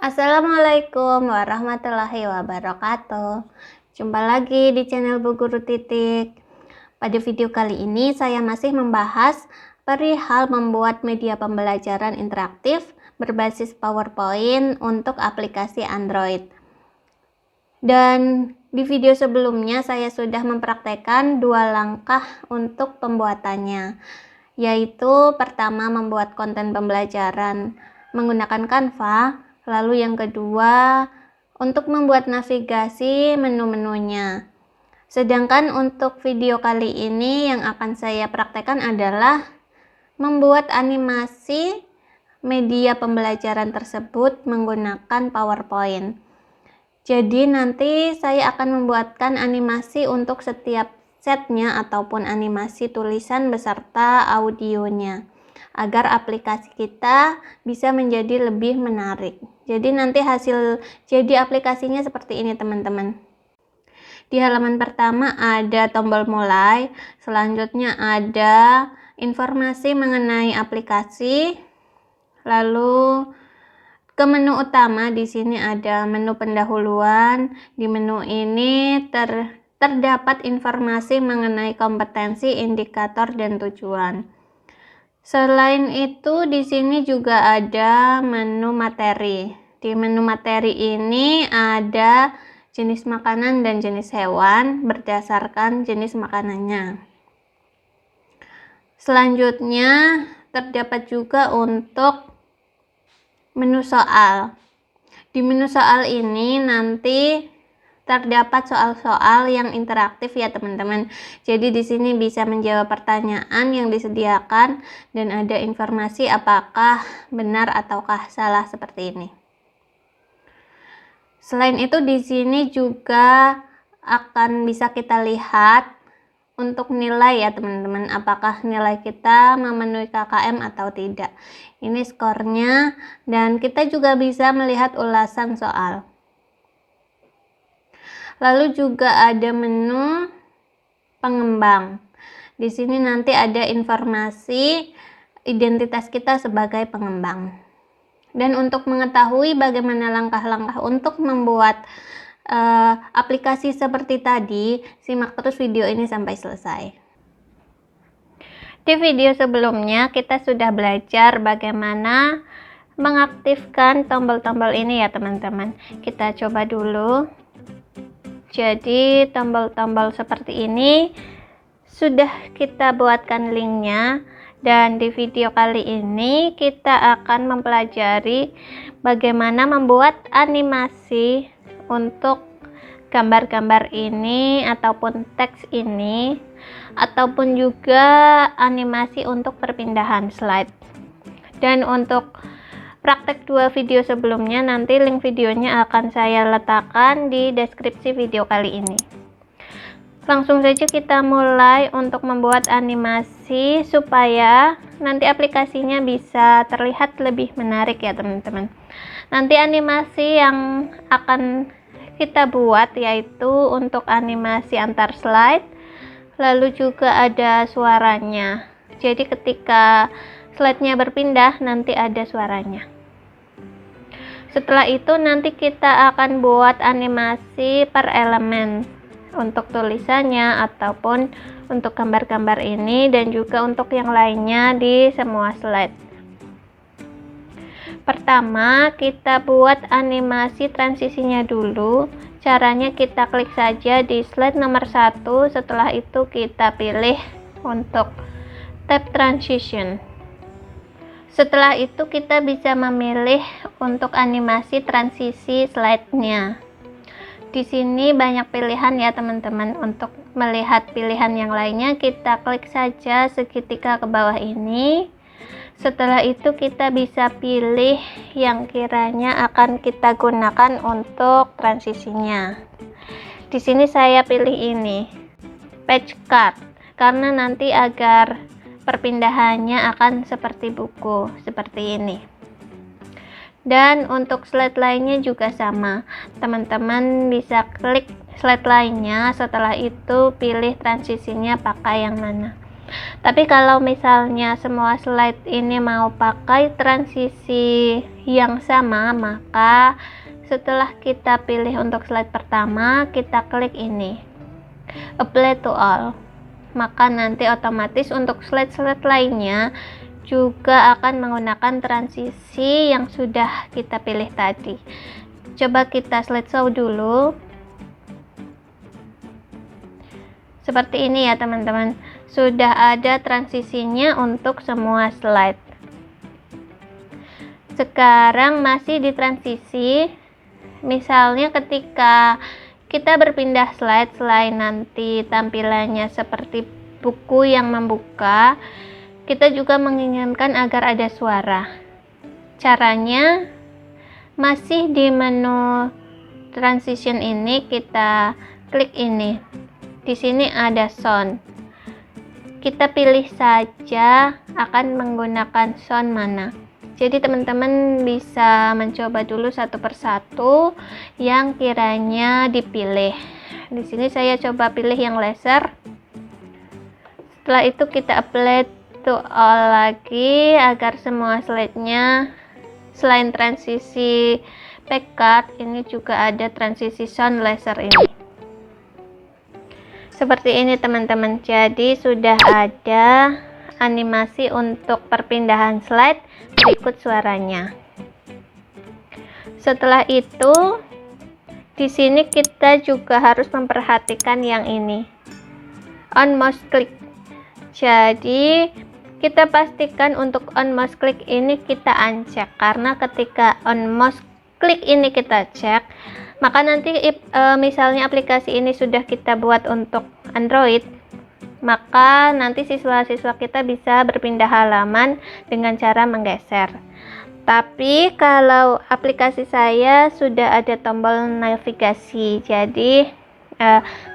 Assalamualaikum warahmatullahi wabarakatuh. Jumpa lagi di channel Bu Guru Titik. Pada video kali ini saya masih membahas perihal membuat media pembelajaran interaktif berbasis PowerPoint untuk aplikasi Android. Dan di video sebelumnya saya sudah mempraktekkan 2 langkah untuk pembuatannya, yaitu pertama membuat konten pembelajaran menggunakan Canva. Lalu yang kedua, untuk membuat navigasi menu-menunya. Sedangkan untuk video kali ini yang akan saya praktekkan adalah membuat animasi media pembelajaran tersebut menggunakan PowerPoint. Jadi nanti saya akan membuatkan animasi untuk setiap setnya ataupun animasi tulisan beserta audionya, agar aplikasi kita bisa menjadi lebih menarik. Jadi nanti hasil jadi aplikasinya seperti ini teman-teman. Di halaman pertama ada tombol mulai, selanjutnya ada informasi mengenai aplikasi, lalu ke menu utama. Di sini ada menu pendahuluan. Di menu ini terdapat informasi mengenai kompetensi, indikator, dan tujuan. Selain itu, di sini juga ada menu materi. Di menu materi ini ada jenis makanan dan jenis hewan berdasarkan jenis makanannya. Selanjutnya, terdapat juga untuk menu soal. Di menu soal ini nanti terdapat soal-soal yang interaktif ya teman-teman. Jadi di sini bisa menjawab pertanyaan yang disediakan dan ada informasi apakah benar ataukah salah seperti ini. Selain itu di sini juga akan bisa kita lihat untuk nilai ya teman-teman, apakah nilai kita memenuhi KKM atau tidak. Ini skornya, dan kita juga bisa melihat ulasan soal. Lalu juga ada menu pengembang. Di sini nanti ada informasi identitas kita sebagai pengembang. Dan untuk mengetahui bagaimana langkah-langkah untuk membuat aplikasi seperti tadi, simak terus video ini sampai selesai. Di video sebelumnya kita sudah belajar bagaimana mengaktifkan tombol-tombol ini ya teman-teman. Kita coba dulu. Jadi tombol-tombol seperti ini sudah kita buatkan linknya, dan di video kali ini kita akan mempelajari bagaimana membuat animasi untuk gambar-gambar ini ataupun teks ini, ataupun juga animasi untuk perpindahan slide. Dan untuk praktek 2 video sebelumnya, nanti link videonya akan saya letakkan di deskripsi video kali ini. Langsung saja kita mulai untuk membuat animasi supaya nanti aplikasinya bisa terlihat lebih menarik ya teman-teman. Nanti animasi yang akan kita buat yaitu untuk animasi antar slide, lalu juga ada suaranya. Jadi ketika slide-nya berpindah nanti ada suaranya. Setelah itu nanti kita akan buat animasi per elemen untuk tulisannya ataupun untuk gambar-gambar ini, dan juga untuk yang lainnya di semua slide. Pertama kita buat animasi transisinya dulu. Caranya kita klik saja di slide nomor 1, setelah itu kita pilih untuk tab transition. Setelah itu kita bisa memilih untuk animasi transisi slide-nya. Di sini banyak pilihan ya teman-teman. Untuk melihat pilihan yang lainnya kita klik saja segitiga ke bawah ini. Setelah itu kita bisa pilih yang kiranya akan kita gunakan untuk transisinya. Di sini saya pilih ini, page cut, karena nanti agar perpindahannya akan seperti buku, seperti ini. Dan untuk slide lainnya juga sama, teman-teman bisa klik slide lainnya, setelah itu pilih transisinya pakai yang mana. Tapi kalau misalnya semua slide ini mau pakai transisi yang sama, maka setelah kita pilih untuk slide pertama, kita klik ini, apply to all. Maka nanti otomatis untuk slide-slide lainnya juga akan menggunakan transisi yang sudah kita pilih tadi. Coba kita slideshow dulu. Seperti ini ya teman-teman, sudah ada transisinya untuk semua slide. Sekarang masih di transisi, misalnya ketika kita berpindah slide, selain nanti tampilannya seperti buku yang membuka, kita juga menginginkan agar ada suara. Caranya masih di menu transition ini, kita klik ini. Di sini ada sound. Kita pilih saja akan menggunakan sound mana. Jadi teman-teman bisa mencoba dulu satu persatu yang kiranya dipilih. Di sini saya coba pilih yang laser. Setelah itu kita apply to all lagi agar semua slide-nya selain transisi packard, ini juga ada transisi sound laser ini. Seperti ini teman-teman, jadi sudah ada animasi untuk perpindahan slide berikut suaranya. Setelah itu, di sini kita juga harus memperhatikan yang ini, on mouse click. Jadi kita pastikan untuk on mouse click ini kita uncheck, karena ketika on mouse click ini kita cek, maka nanti misalnya aplikasi ini sudah kita buat untuk Android, maka nanti siswa-siswa kita bisa berpindah halaman dengan cara menggeser. Tapi kalau aplikasi saya sudah ada tombol navigasi, jadi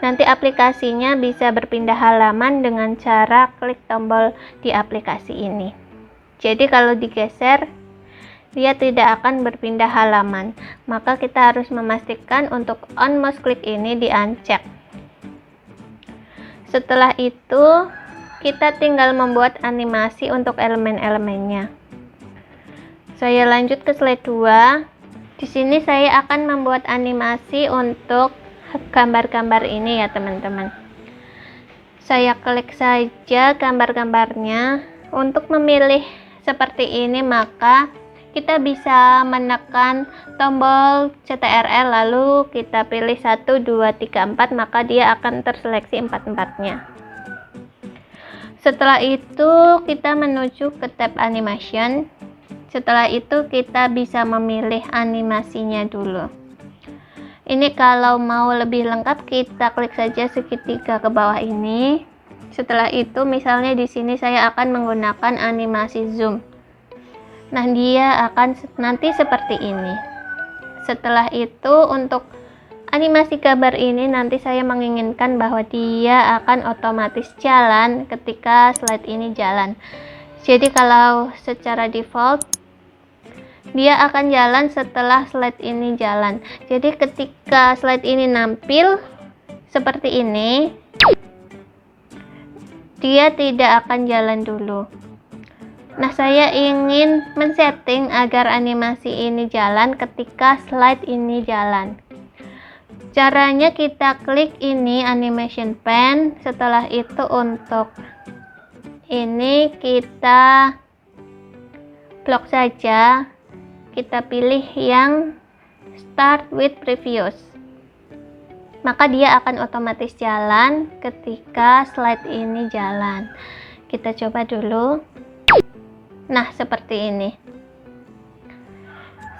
nanti aplikasinya bisa berpindah halaman dengan cara klik tombol di aplikasi ini. Jadi kalau digeser, dia tidak akan berpindah halaman. Maka kita harus memastikan untuk on mouse click ini di uncheck. Setelah itu, kita tinggal membuat animasi untuk elemen-elemennya. Saya lanjut ke slide 2. Di sini saya akan membuat animasi untuk gambar-gambar ini ya teman-teman. Saya klik saja gambar-gambarnya. Untuk memilih seperti ini, maka kita bisa menekan tombol CTRL lalu kita pilih 1, 2, 3, 4, maka dia akan terseleksi 4-4-nya. Setelah itu kita menuju ke tab animation. Setelah itu kita bisa memilih animasinya dulu. Ini kalau mau lebih lengkap kita klik saja segitiga ke bawah ini. Setelah itu misalnya di sini saya akan menggunakan animasi zoom. Nah, dia akan nanti seperti ini. Setelah itu untuk animasi gambar ini nanti saya menginginkan bahwa dia akan otomatis jalan ketika slide ini jalan. Jadi kalau secara default dia akan jalan setelah slide ini jalan. Jadi ketika slide ini nampil seperti ini, dia tidak akan jalan dulu. Nah, saya ingin men-setting agar animasi ini jalan ketika slide ini jalan. Caranya kita klik ini animation pen. Setelah itu untuk ini kita blok saja. Kita pilih yang start with previous. Maka dia akan otomatis jalan ketika slide ini jalan. Kita coba dulu. Nah, seperti ini.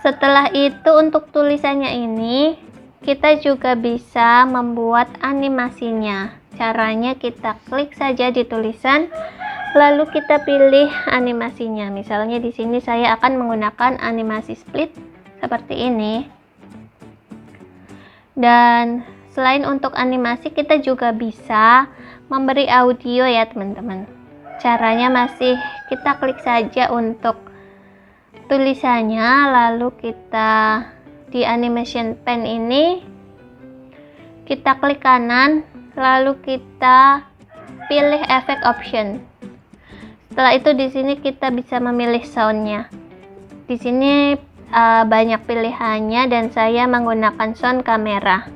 Setelah itu untuk tulisannya ini, kita juga bisa membuat animasinya. Caranya kita klik saja di tulisan, lalu kita pilih animasinya. Misalnya di sini saya akan menggunakan animasi split seperti ini. Dan selain untuk animasi, kita juga bisa memberi audio ya teman-teman. Caranya masih kita klik saja untuk tulisannya, lalu kita di animation pen ini kita klik kanan, lalu kita pilih efek option. Setelah itu di sini kita bisa memilih soundnya. Di sini banyak pilihannya dan saya menggunakan sound kamera.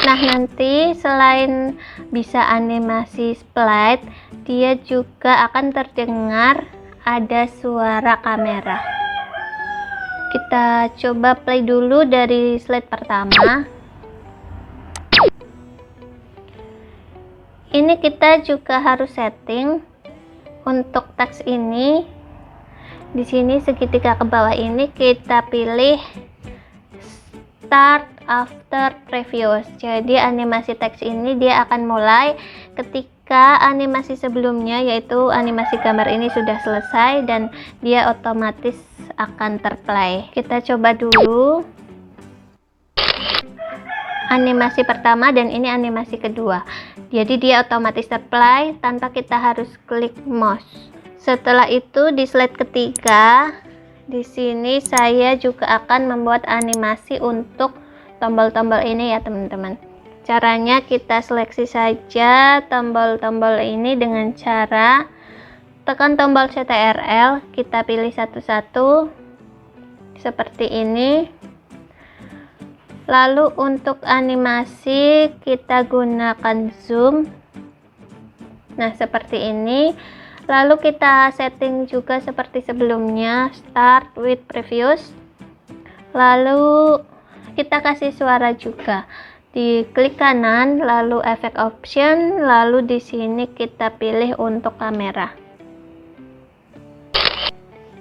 Nah, nanti selain bisa animasi sprite, dia juga akan terdengar ada suara kamera. Kita coba play dulu dari slide pertama. Ini kita juga harus setting untuk teks ini. Di sini segitiga ke bawah ini kita pilih start after previous. Jadi animasi teks ini dia akan mulai ketika animasi sebelumnya, yaitu animasi gambar ini sudah selesai dan dia otomatis akan terplay. Kita coba dulu animasi pertama dan ini animasi kedua. Jadi dia otomatis terplay tanpa kita harus klik mouse. Setelah itu di slide ketiga, di sini saya juga akan membuat animasi untuk tombol-tombol ini ya teman-teman. Caranya kita seleksi saja tombol-tombol ini dengan cara tekan tombol CTRL, kita pilih satu-satu seperti ini. Lalu untuk animasi kita gunakan zoom. Nah, seperti ini. Lalu kita setting juga seperti sebelumnya, start with previous. Lalu kita kasih suara juga. Di klik kanan, lalu efek option, lalu di sini kita pilih untuk kamera.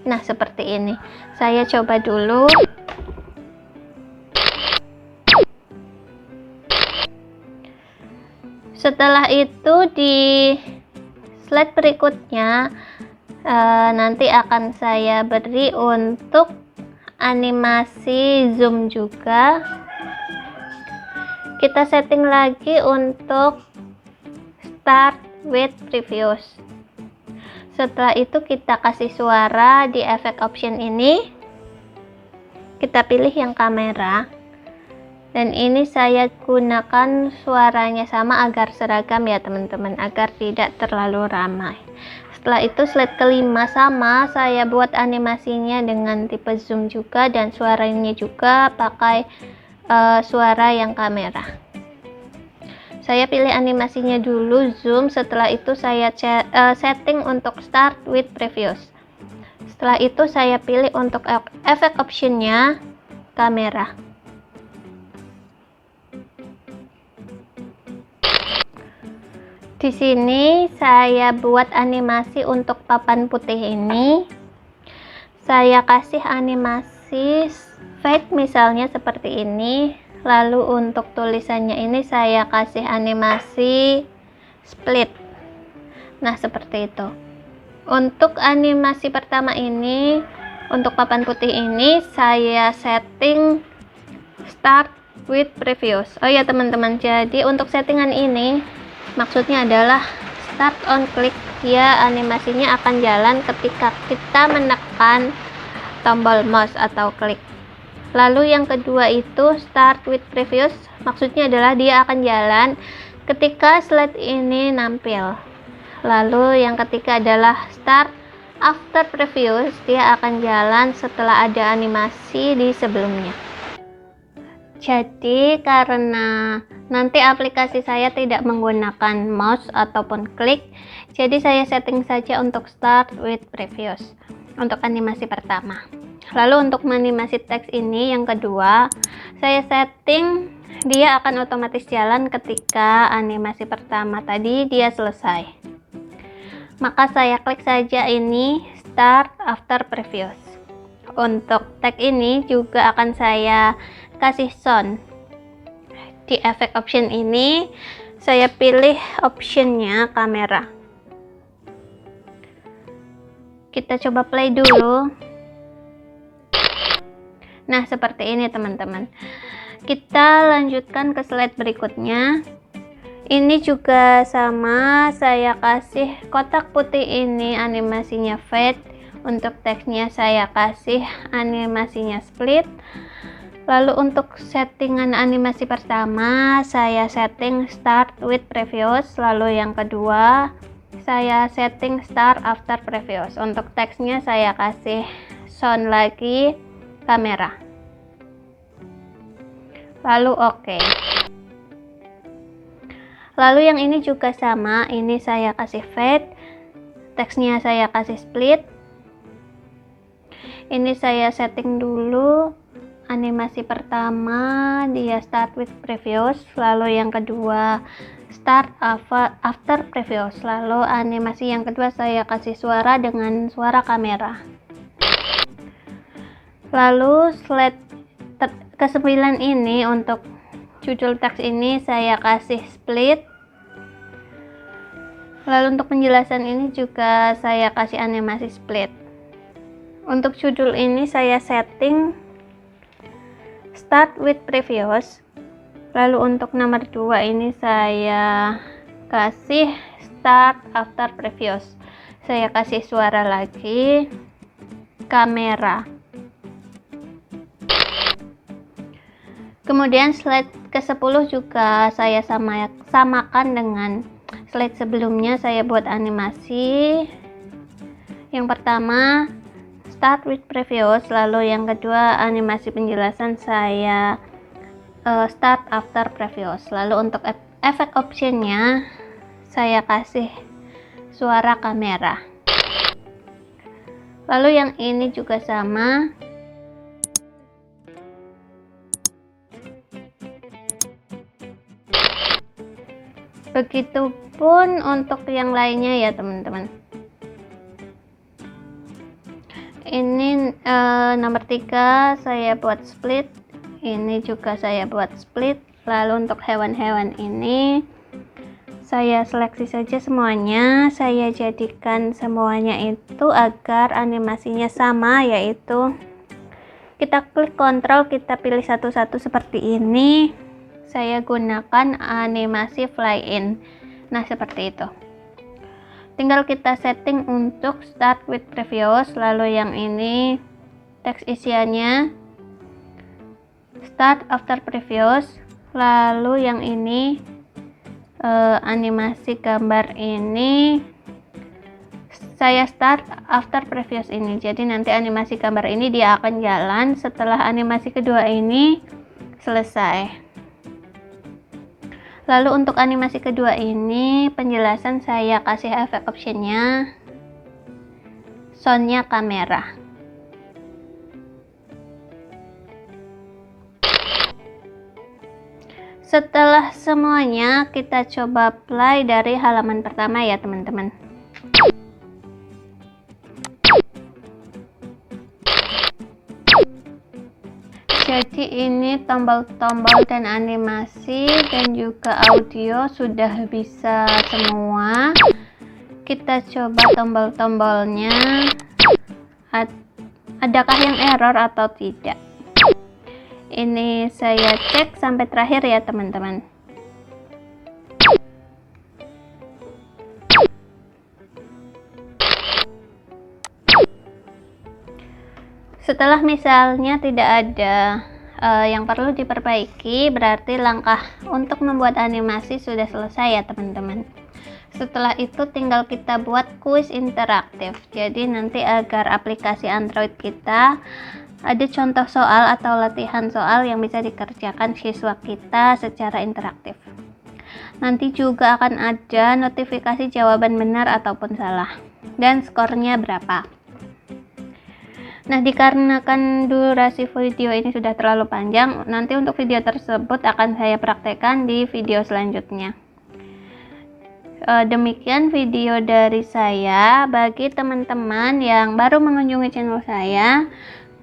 Nah, seperti ini. Saya coba dulu. Setelah itu di slide berikutnya nanti akan saya beri untuk animasi zoom juga. Kita setting lagi untuk start with previous. Setelah itu kita kasih suara di efek option ini. Kita pilih yang kamera. Dan ini saya gunakan suaranya sama agar seragam ya teman-teman, agar tidak terlalu ramai. Setelah itu slide kelima sama, saya buat animasinya dengan tipe zoom juga dan suaranya juga pakai suara yang kamera. Saya pilih animasinya dulu zoom, setelah itu saya setting untuk start with previous. Setelah itu saya pilih untuk efek optionnya kamera. Di sini saya buat animasi untuk papan putih ini. Saya kasih animasi fade misalnya seperti ini. Lalu untuk tulisannya ini saya kasih animasi split. Nah, seperti itu. Untuk animasi pertama ini, untuk papan putih ini saya setting start with previous. Oh ya teman-teman, jadi untuk settingan ini maksudnya adalah start on click, dia animasinya akan jalan ketika kita menekan tombol mouse atau klik. Lalu yang kedua itu start with previous, maksudnya adalah dia akan jalan ketika slide ini nampil. Lalu yang ketiga adalah start after previous, dia akan jalan setelah ada animasi di sebelumnya. Jadi karena nanti aplikasi saya tidak menggunakan mouse ataupun klik, jadi saya setting saja untuk start with previous untuk animasi pertama. Lalu untuk animasi teks ini yang kedua, saya setting dia akan otomatis jalan ketika animasi pertama tadi dia selesai. Maka saya klik saja ini start after previous. Untuk teks ini juga akan saya kasih sound. Di efek option ini saya pilih optionnya kamera. Kita coba play dulu. Nah, seperti ini teman-teman. Kita lanjutkan ke slide berikutnya. Ini juga sama, saya kasih kotak putih ini animasinya fade. Untuk teksnya saya kasih animasinya split. Lalu untuk settingan animasi pertama, saya setting start with previous. Lalu yang kedua, saya setting start after previous. Untuk teksnya saya kasih sound lagi kamera. Lalu oke. Lalu yang ini juga sama, ini saya kasih fade. Teksnya saya kasih split. Ini saya setting dulu. Animasi pertama dia start with previous, lalu yang kedua start after previous, lalu animasi yang kedua saya kasih suara dengan suara kamera. Lalu slide ke-9 ini untuk judul teks ini saya kasih split. Lalu untuk penjelasan ini juga saya kasih animasi split. Untuk judul ini saya setting start with previous. Lalu untuk nomor 2 ini saya kasih start after previous. Saya kasih suara lagi kamera. Kemudian slide ke-10 juga saya samakan dengan slide sebelumnya. Saya buat animasi. Yang pertama start with previous, lalu yang kedua animasi penjelasan saya start after previous. Lalu untuk efek optionnya saya kasih suara kamera. Lalu yang ini juga sama. Begitupun untuk yang lainnya ya teman-teman. Ini nomor 3 saya buat split, ini juga saya buat split. Lalu untuk hewan-hewan ini saya seleksi saja semuanya, saya jadikan semuanya itu agar animasinya sama, yaitu kita klik kontrol, kita pilih satu-satu seperti ini. Saya gunakan animasi fly in. Nah seperti itu. Tinggal kita setting untuk start with previous, lalu yang ini teks isiannya start after previous, lalu yang ini animasi gambar ini saya start after previous ini. Jadi nanti animasi gambar ini dia akan jalan setelah animasi kedua ini selesai. Lalu untuk animasi kedua ini penjelasan saya kasih efek optionnya soundnya kamera. Setelah semuanya kita coba play dari halaman pertama ya teman-teman. Jadi ini tombol-tombol dan animasi dan juga audio sudah bisa semua. Kita coba tombol-tombolnya, adakah yang error atau tidak. Ini saya cek sampai terakhir ya teman-teman. Setelah misalnya tidak ada yang perlu diperbaiki, berarti langkah untuk membuat animasi sudah selesai ya teman-teman. Setelah itu tinggal kita buat kuis interaktif. Jadi nanti agar aplikasi Android kita ada contoh soal atau latihan soal yang bisa dikerjakan siswa kita secara interaktif. Nanti juga akan ada notifikasi jawaban benar ataupun salah dan skornya berapa. Nah, dikarenakan durasi video ini sudah terlalu panjang, nanti untuk video tersebut akan saya praktekkan di video selanjutnya. Demikian video dari saya. Bagi teman-teman yang baru mengunjungi channel saya,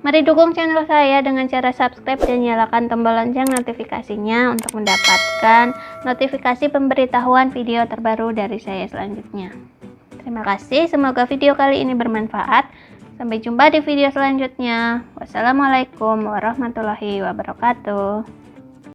mari dukung channel saya dengan cara subscribe dan nyalakan tombol lonceng notifikasinya untuk mendapatkan notifikasi pemberitahuan video terbaru dari saya selanjutnya. Terima kasih, semoga video kali ini bermanfaat. Sampai jumpa di video selanjutnya. Wassalamualaikum warahmatullahi wabarakatuh.